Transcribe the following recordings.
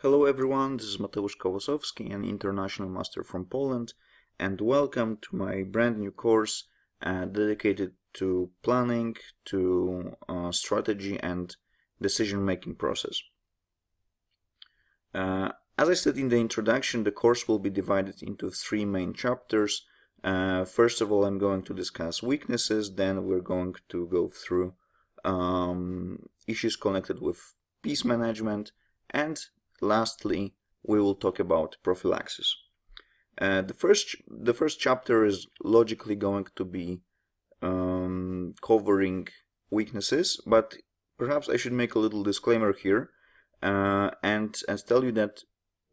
Hello everyone, this is Kolosowski, an international master from Poland, and welcome to my brand new course dedicated to planning, to strategy and decision-making process. As I said in the introduction, the course will be divided into three main chapters. First of all, I'm going to discuss weaknesses, then we're going to go through issues connected with piece management, and lastly, we will talk about prophylaxis. The first chapter is logically going to be covering weaknesses, but perhaps I should make a little disclaimer here and tell you that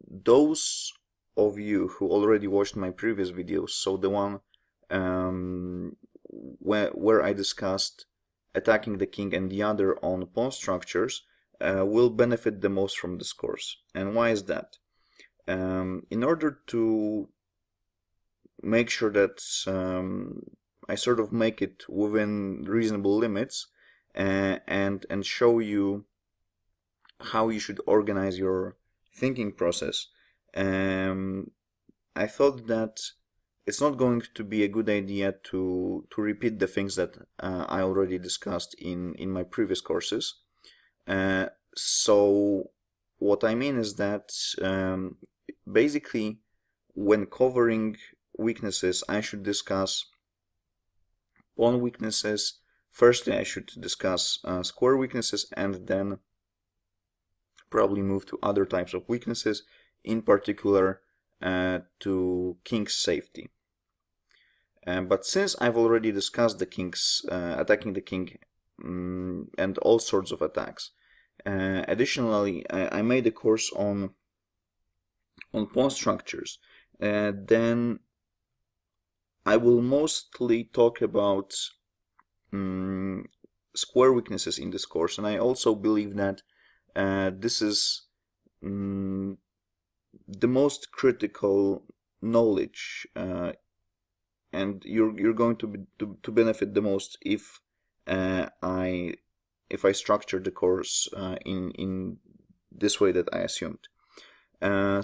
those of you who already watched my previous videos, so the one where I discussed attacking the king and the other on pawn structures, will benefit the most from this course. And why is that? In order to make sure that I sort of make it within reasonable limits and show you how you should organize your thinking process, I thought that it's not going to be a good idea to repeat the things that I already discussed in my previous courses. So what I mean is that basically when covering weaknesses, I should discuss pawn weaknesses. Firstly, I should discuss square weaknesses, and then probably move to other types of weaknesses, in particular to king's safety. But since I've already discussed the king's attacking the king and all sorts of attacks, additionally, I made a course on pawn structures. Then I will mostly talk about square weaknesses in this course, and I also believe that this is the most critical knowledge, and you're going to benefit the most if I structure the course in this way that I assumed.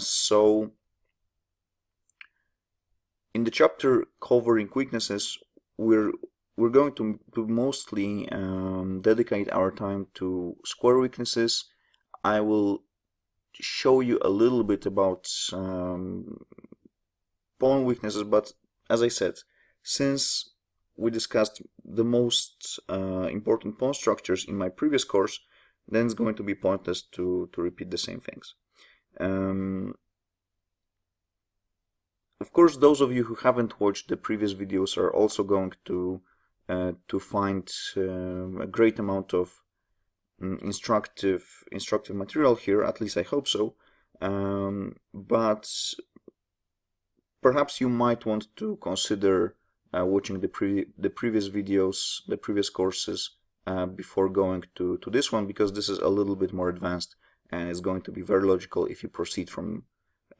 So in the chapter covering weaknesses, we're going to mostly dedicate our time to square weaknesses. I will show you a little bit about pawn weaknesses, but as I said, since we discussed the most important pawn structures in my previous course, then it's going to be pointless to repeat the same things. Of course, those of you who haven't watched the previous videos are also going to find a great amount of instructive material here. At least I hope so. But perhaps you might want to consider watching the previous videos, the previous courses, before going to this one, because this is a little bit more advanced and it's going to be very logical if you proceed from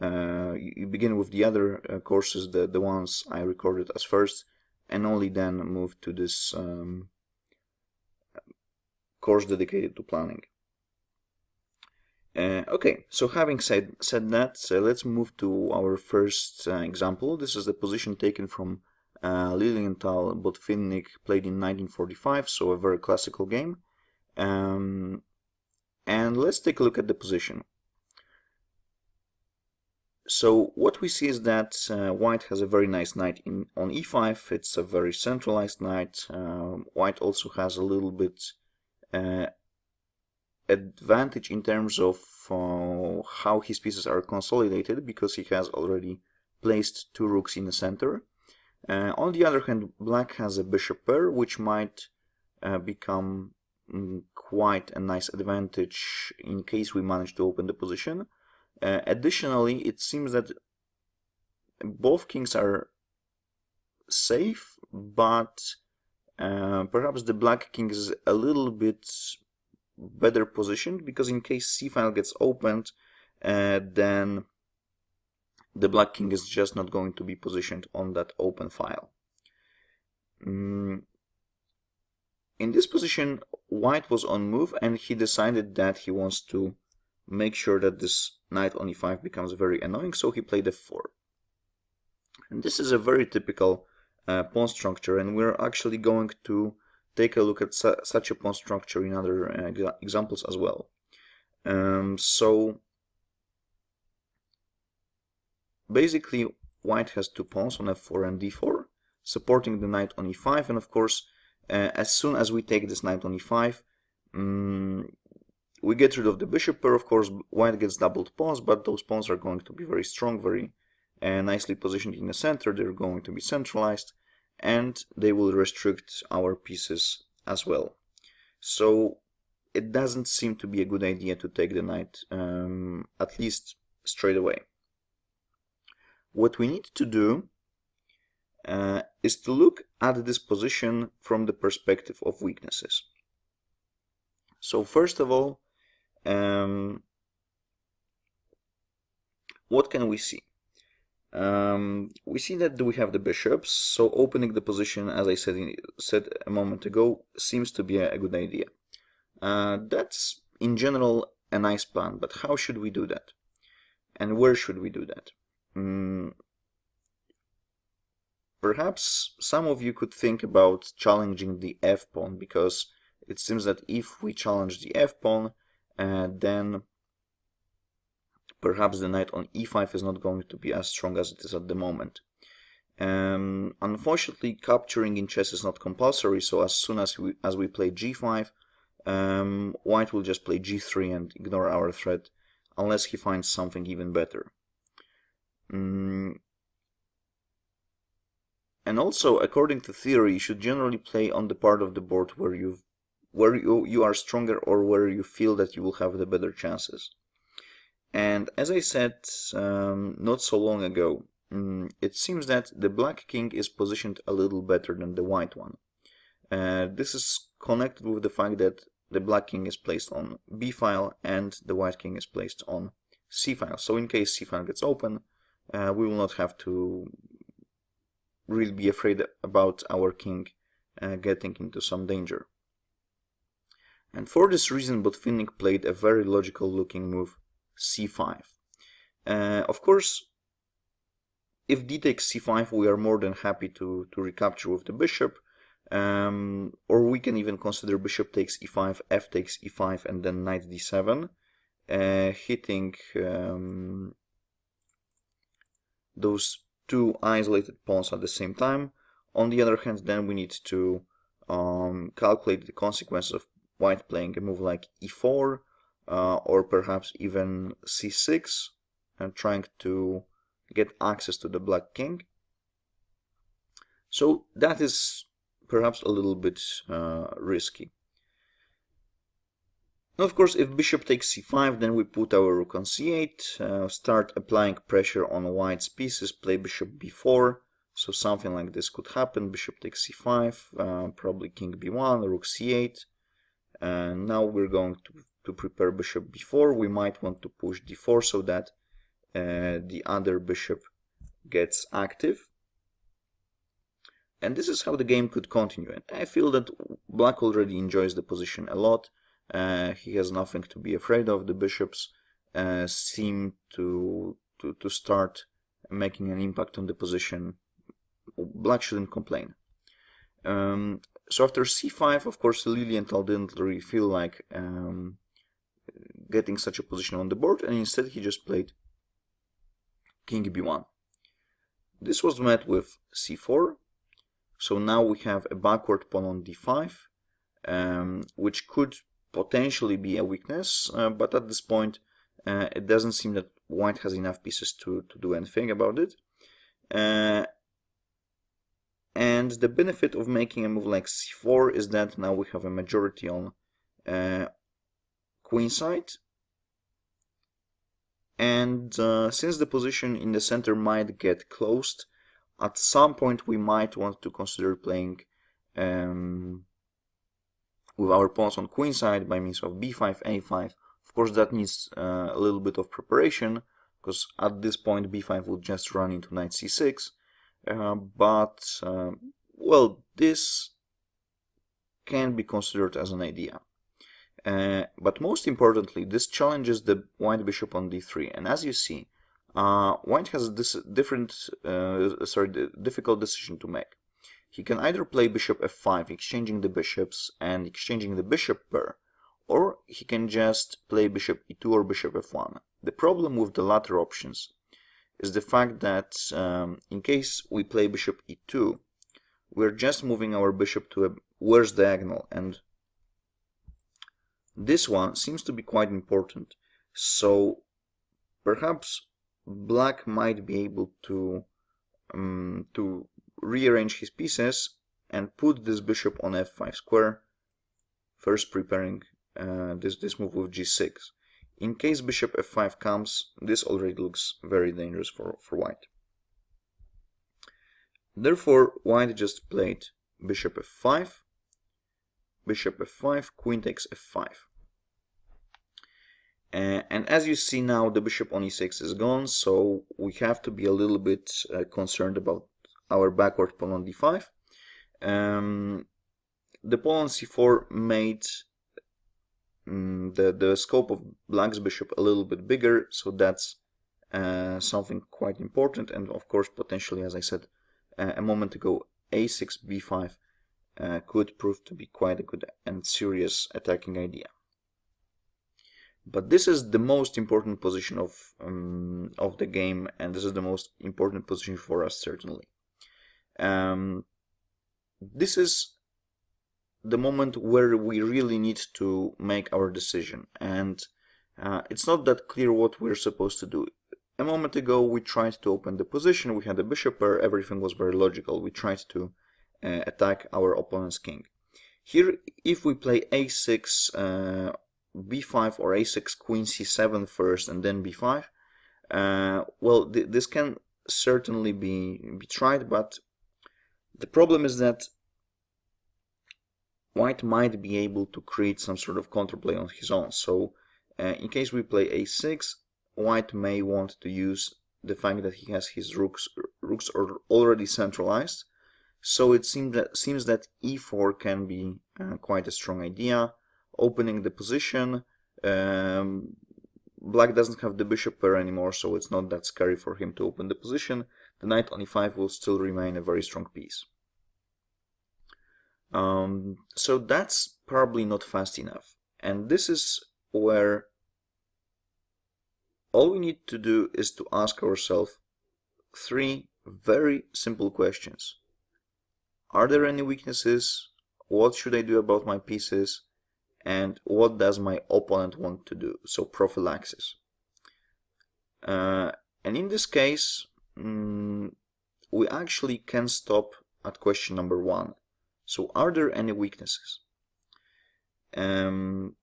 you begin with the other courses, the ones I recorded as first, and only then move to this course dedicated to planning. Okay, so having said that, let's move to our first example. This is the position taken from Lilienthal Botvinnik, played in 1945, so a very classical game. And let's take a look at the position. So what we see is that White has a very nice knight on e5. It's a very centralized knight. White also has a little bit advantage in terms of how his pieces are consolidated, because he has already placed two rooks in the center. On the other hand, Black has a bishop pair, which might become quite a nice advantage in case we manage to open the position. Additionally, it seems that both kings are safe, but perhaps the Black king is a little bit better positioned, because in case c file gets opened, then the Black king is just not going to be positioned on that open file. In this position, White was on move, and he decided that he wants to make sure that this knight on e5 becomes very annoying, so he played f4. And this is a very typical pawn structure, and we're actually going to take a look at such a pawn structure in other examples as well. So basically, white has two pawns on f4 and d4, supporting the knight on e5, and of course, as soon as we take this knight on e5, we get rid of the bishop pair. Of course, white gets doubled pawns, but those pawns are going to be very strong, very nicely positioned in the center. They're going to be centralized, and they will restrict our pieces as well. So it doesn't seem to be a good idea to take the knight, at least straight away. What we need to do is to look at this position from the perspective of weaknesses. So first of all, what can we see? We see that we have the bishops, so opening the position, as I said a moment ago, seems to be a good idea. That's in general a nice plan, but how should we do that? And where should we do that? Perhaps some of you could think about challenging the f-pawn, because it seems that if we challenge the f-pawn, then perhaps the knight on e5 is not going to be as strong as it is at the moment. Unfortunately, capturing in chess is not compulsory, so as soon as we play g5, white will just play g3 and ignore our threat, unless he finds something even better. And also, according to theory, you should generally play on the part of the board where you are stronger, or where you feel that you will have the better chances. And as I said not so long ago, it seems that the black king is positioned a little better than the white one. This is connected with the fact that the black king is placed on b file and the white king is placed on c file. So in case c file gets open, we will not have to really be afraid about our king getting into some danger. And for this reason, Botvinnik played a very logical looking move, c5. Of course, if d takes c5, we are more than happy to recapture with the bishop, or we can even consider bishop takes e5, f takes e5, and then knight d7, hitting those two isolated pawns at the same time. On the other hand, then we need to calculate the consequences of white playing a move like e4, or perhaps even c6, and trying to get access to the black king. So that is perhaps a little bit risky. Now, of course, if bishop takes c5, then we put our rook on c8, start applying pressure on white's pieces, play bishop b4, so something like this could happen. Bishop takes c5, probably king b1, rook c8, and now we're going to prepare bishop b4. We might want to push d4 so that the other bishop gets active. And this is how the game could continue. And I feel that black already enjoys the position a lot. He has nothing to be afraid of. The bishops seem to start making an impact on the position. Black shouldn't complain. So after c5, of course, Lilienthal didn't really feel like getting such a position on the board, and instead he just played king b1. This was met with c4. So now we have a backward pawn on d5, which could potentially be a weakness, but at this point it doesn't seem that white has enough pieces to do anything about it. And the benefit of making a move like c4 is that now we have a majority on queenside. And since the position in the center might get closed, at some point we might want to consider playing with our pawns on queenside by means of b5, a5. Of course, that needs a little bit of preparation, because at this point b5 would just run into knight c6. Well, this can be considered as an idea. But most importantly, this challenges the white bishop on d3, and as you see, white has this difficult decision to make. He can either play bishop f5, exchanging the bishops and exchanging the bishop pair, or he can just play bishop e2 or bishop f1. The problem with the latter options is the fact that in case we play bishop e2, we're just moving our bishop to a worse diagonal, and this one seems to be quite important. So perhaps black might be able to rearrange his pieces and put this bishop on f5 square, first preparing this move with g6. In case bishop f5 comes, this already looks very dangerous for white. Therefore, white just played bishop f5, queen takes f5. And as you see now, the bishop on e6 is gone, so we have to be a little bit concerned about our backward pawn on d5. The pawn on c4 made the scope of black's bishop a little bit bigger, so that's something quite important. And of course, potentially, as I said a moment ago, a6, b5 could prove to be quite a good and serious attacking idea. But this is the most important position of the game, and this is the most important position for us, certainly. This is the moment where we really need to make our decision, and it's not that clear what we're supposed to do. A moment ago we tried to open the position, we had a bishop pair, everything was very logical, we tried to attack our opponent's king. Here, if we play a6, b5 or a6, queen c7 first and then b5, well, this can certainly be tried, but the problem is that white might be able to create some sort of counterplay on his own. So in case we play a6, white may want to use the fact that he has his rooks are already centralized. So it seems that e4 can be quite a strong idea. Opening the position, black doesn't have the bishop pair anymore, so it's not that scary for him to open the position. The knight on e5 will still remain a very strong piece. So that's probably not fast enough, and this is where all we need to do is to ask ourselves three very simple questions. Are there any weaknesses? What should I do about my pieces? And what does my opponent want to do? So prophylaxis. And in this case, we actually can stop at question number 1. So are there any weaknesses? To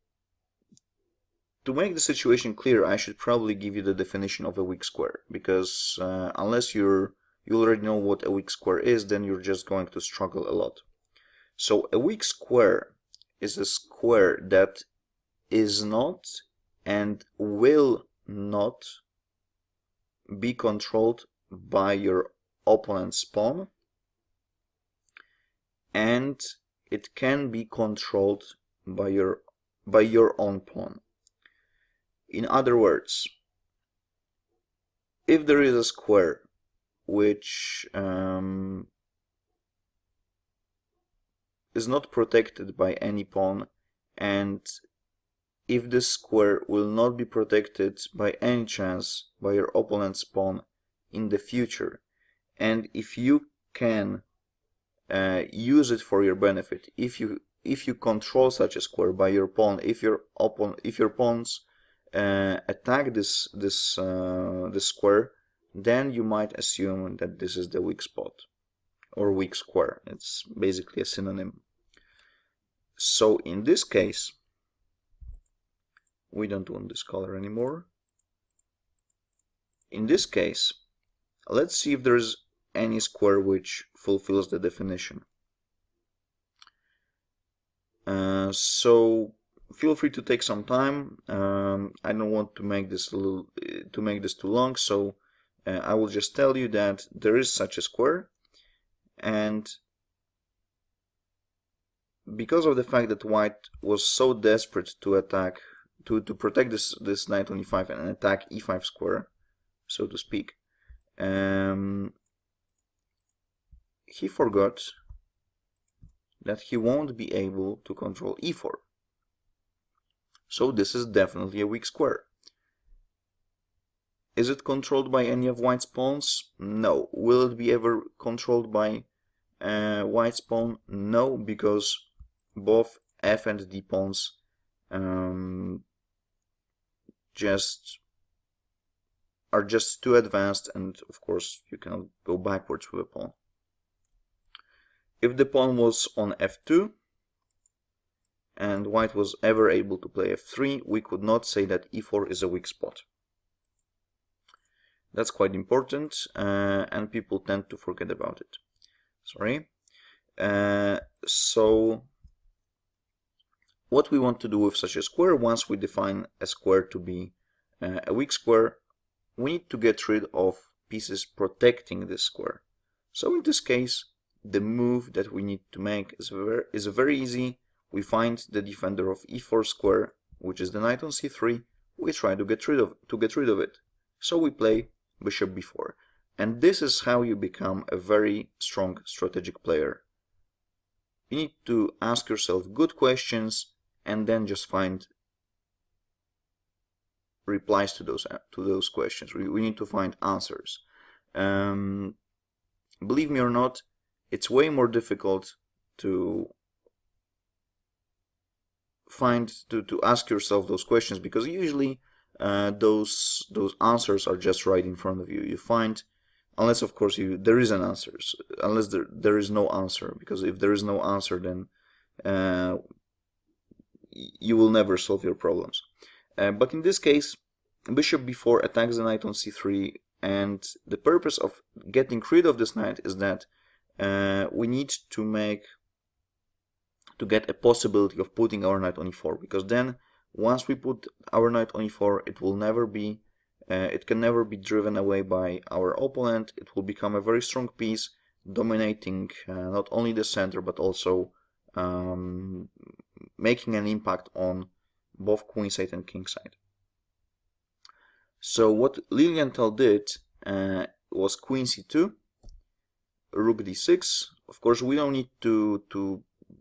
make the situation clear, I should probably give you the definition of a weak square, because unless you already know what a weak square is, then you're just going to struggle a lot. So a weak square is a square that is not and will not be controlled by your opponent's pawn, and it can be controlled by your own pawn. In other words, if there is a square which is not protected by any pawn, and if this square will not be protected by any chance by your opponent's pawn in the future, and if you can use it for your benefit, if you control such a square by your pawn, if your pawns attack this square, then you might assume that this is the weak spot or weak square. It's basically a synonym. So in this case, we don't want this color anymore. In this case, let's see if there's any square which fulfills the definition. So feel free to take some time. I don't want to make this too long, so I will just tell you that there is such a square, and because of the fact that white was so desperate to attack, to protect this knight on e5 and attack e5 square, so to speak, he forgot that he won't be able to control e4. So this is definitely a weak square. Is it controlled by any of white's pawns? No. Will it be ever controlled by white's pawn? No, because both f and d pawns are just too advanced, and of course you cannot go backwards with a pawn. If the pawn was on f2 and white was ever able to play f3, we could not say that e4 is a weak spot. That's quite important, and people tend to forget about it. Sorry. So what we want to do with such a square, once we define a square to be a weak square, we need to get rid of pieces protecting this square. So in this case, the move that we need to make is very easy. We find the defender of e4 square, which is the knight on c3. We try to get rid of it. So we play bishop b4, and this is how you become a very strong strategic player. You need to ask yourself good questions and then just find replies to those questions. We need to find answers. Believe me or not, it's way more difficult to ask yourself those questions, because usually those answers are just right in front of you. You find, unless of course there is an answer, unless there is no answer, because if there is no answer, then you will never solve your problems. But in this case, bishop b4 attacks the knight on c3, and the purpose of getting rid of this knight is that we need to get a possibility of putting our knight on e4, because then once we put our knight on e4, it can never be driven away by our opponent. It will become a very strong piece, dominating not only the center but also making an impact on both queenside and kingside. So what Lilienthal did was queen c2, rook d6. Of course, we don't need to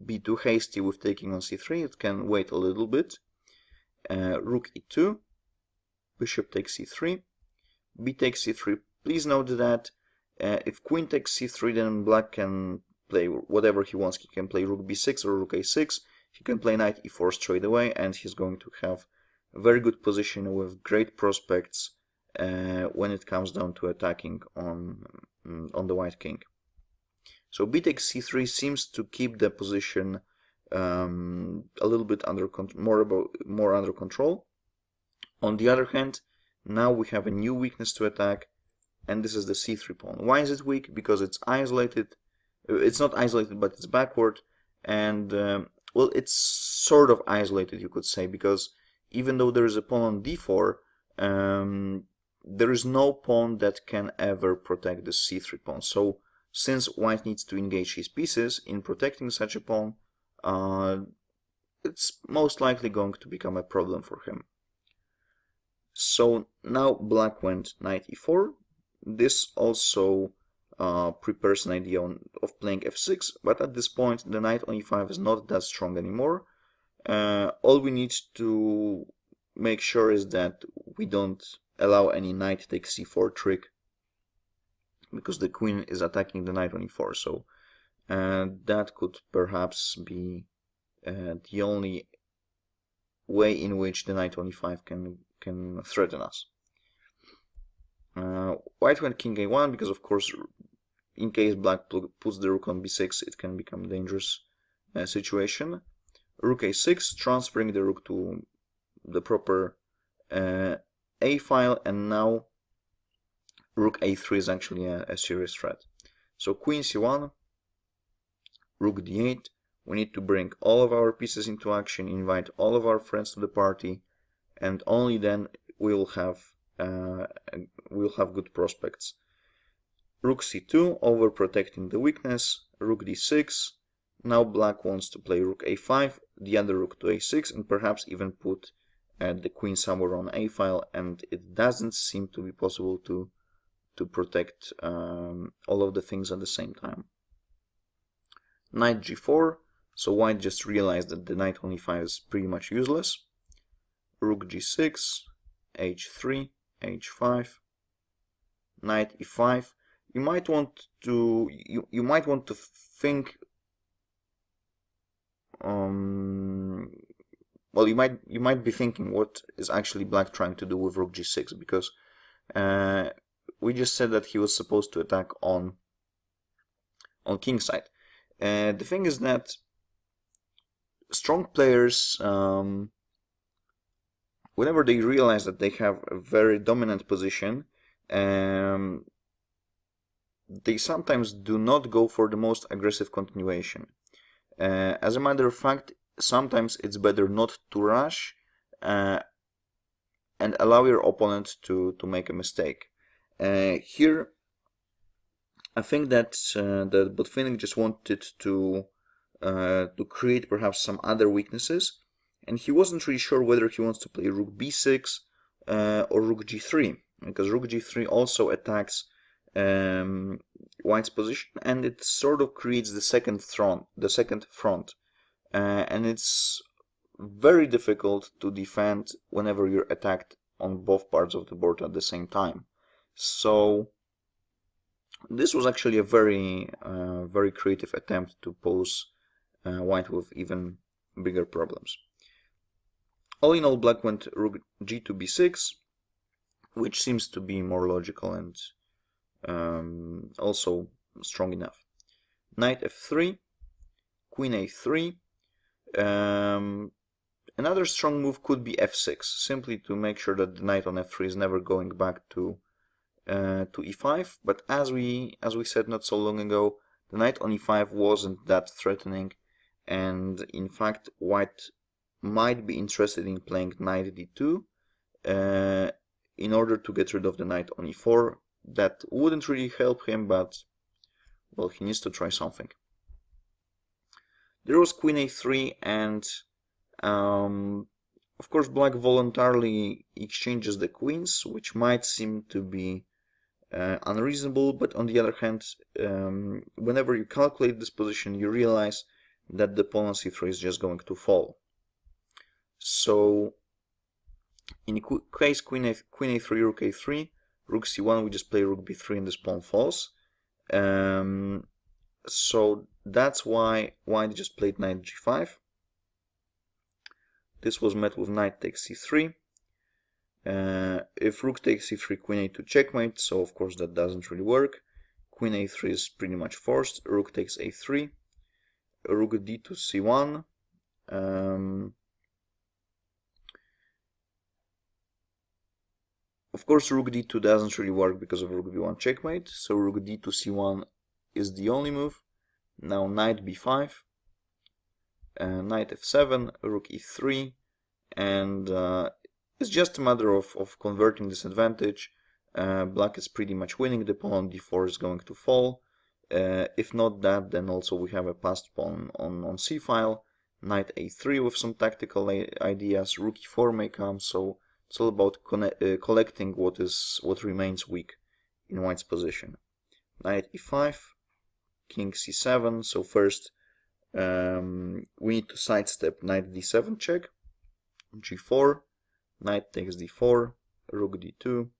be too hasty with taking on c3. It can wait a little bit. Rook e2, bishop takes c3, b takes c3. Please note that if queen takes c3, then black can play whatever he wants. He can play rook b6 or rook a6. He can play knight e4 straight away, and he's going to have a very good position with great prospects when it comes down to attacking on the white king. So b takes c3 seems to keep the position a little bit more under control. On the other hand, now we have a new weakness to attack, and this is the c3 pawn. Why is it weak? Because it's isolated. It's not isolated, but it's backward, and well, it's sort of isolated, you could say, because even though there is a pawn on d4, there is no pawn that can ever protect the c3 pawn. So since white needs to engage his pieces in protecting such a pawn, it's most likely going to become a problem for him. So now black went knight e4. This also prepares an idea of playing f6, but at this point the knight on e5 is not that strong anymore. All we need to make sure is that we don't allow any knight takes c4 trick, because the queen is attacking the knight on e4. So that could perhaps be the only way in which the knight on e5 can threaten us. White went king a1 because, of course, in case black puts the rook on b6, it can become a dangerous situation. Rook a6, transferring the rook to the proper a file, and now rook a3 is actually a serious threat. So queen c1, rook d8. We need to bring all of our pieces into action, invite all of our friends to the party, and only then we'll have good prospects. Rook c2, overprotecting the weakness. Rook d6. Now black wants to play rook a5, the other rook to a6, and perhaps even put the queen somewhere on a file, and it doesn't seem to be possible to protect all of the things at the same time. Knight g4, so white just realized that the knight on e5 is pretty much useless. Rook g6, h3, h5, knight e5. You might want to think. Well, you might be thinking, what is actually black trying to do with rook g6? Because we just said that he was supposed to attack on king side. The thing is that strong players, whenever they realize that they have a very dominant position, they sometimes do not go for the most aggressive continuation. As a matter of fact, sometimes it's better not to rush and allow your opponent to make a mistake. Here, I think that Botvinnik just wanted to create perhaps some other weaknesses, and he wasn't really sure whether he wants to play rook b6 or rook g3, because rook g3 also attacks white's position, and it sort of creates the second front, and it's very difficult to defend whenever you're attacked on both parts of the board at the same time. So this was actually a very creative attempt to pose white with even bigger problems. All in all, black went rook g to b6, which seems to be more logical and also strong enough. Knight f3, queen a3. Another strong move could be f6, simply to make sure that the knight on f3 is never going back to e5. But as we said not so long ago, the knight on e5 wasn't that threatening, and in fact white might be interested in playing knight d2 in order to get rid of the knight on e4. That wouldn't really help him, but well, he needs to try something. There was queen a3, and of course black voluntarily exchanges the queens, which might seem to be unreasonable, but on the other hand, whenever you calculate this position, you realize that the pawn on c3 is just going to fall. So in case queen a3, rook a3, rook c1, we just play rook b3 and this pawn falls. So that's why white just played knight g5. This was met with knight takes c3. If rook takes c3, queen a2 checkmate, so of course that doesn't really work. Queen a3 is pretty much forced. Rook takes a3. Rook d2 c1. Of course, rook d2 doesn't really work because of rook b1 checkmate, so rook d2 c1 is the only move. Now knight b5, knight f7, rook e3, and it's just a matter of converting this advantage. Black is pretty much winning. The pawn on d4 is going to fall. If not that, then also we have a passed pawn on c file. Knight a3 with some tactical ideas. Rook e4 may come, so it's all about collecting what remains weak in white's position. Knight e5, king c7. So first we need to sidestep knight d7 check, g4, knight takes d4, rook d2,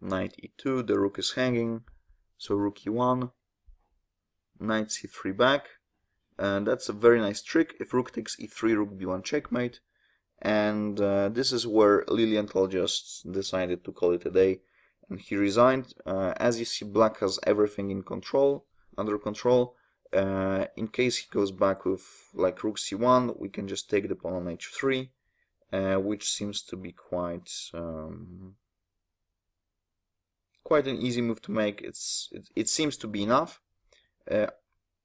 knight e2. The rook is hanging, so rook e1, knight c3 back, and that's a very nice trick. If rook takes e3, rook b1 checkmate. And this is where Lilienthal just decided to call it a day, and he resigned. As you see, black has everything under control. In case he goes back with like rook c1, we can just take the pawn on h3, which seems to be quite an easy move to make. It seems to be enough.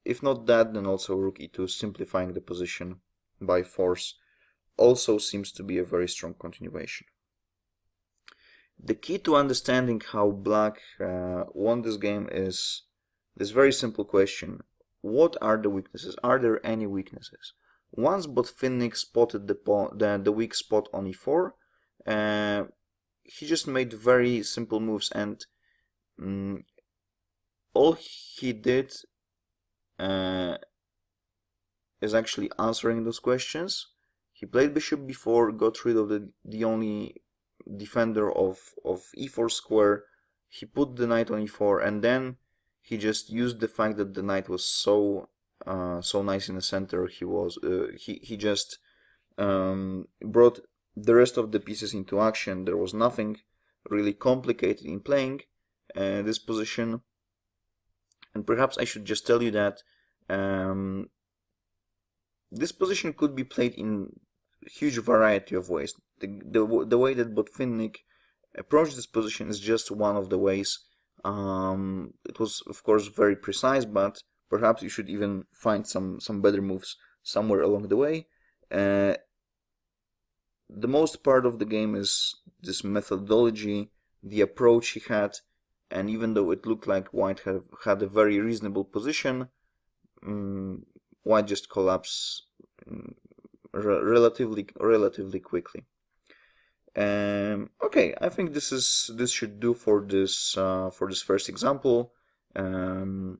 If not that, then also rook e2, simplifying the position by force, also seems to be a very strong continuation. The key to understanding how black won this game is this very simple question: what are the weaknesses? Are there any weaknesses? Once Botvinnik spotted the weak spot on e4, he just made very simple moves, and all he did is actually answering those questions. He played bishop b4, got rid of the only defender of e4 square. He put the knight on e4, and then he just used the fact that the knight was so nice in the center. He just brought the rest of the pieces into action. There was nothing really complicated in playing this position. And perhaps I should just tell you that this position could be played in a huge variety of ways. The way that Botvinnik approached this position is just one of the ways. It was, of course, very precise, but perhaps you should even find some better moves somewhere along the way. The most part of the game is this methodology, the approach he had, and even though it looked like White had a very reasonable position, White just collapsed relatively quickly. Okay, I think this should do for this first example, and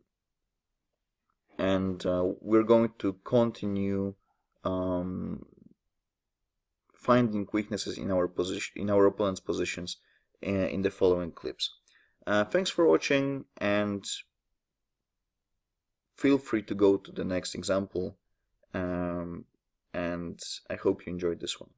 we're going to continue finding weaknesses in our opponent's positions in the following clips. Thanks for watching, and feel free to go to the next example, and I hope you enjoyed this one.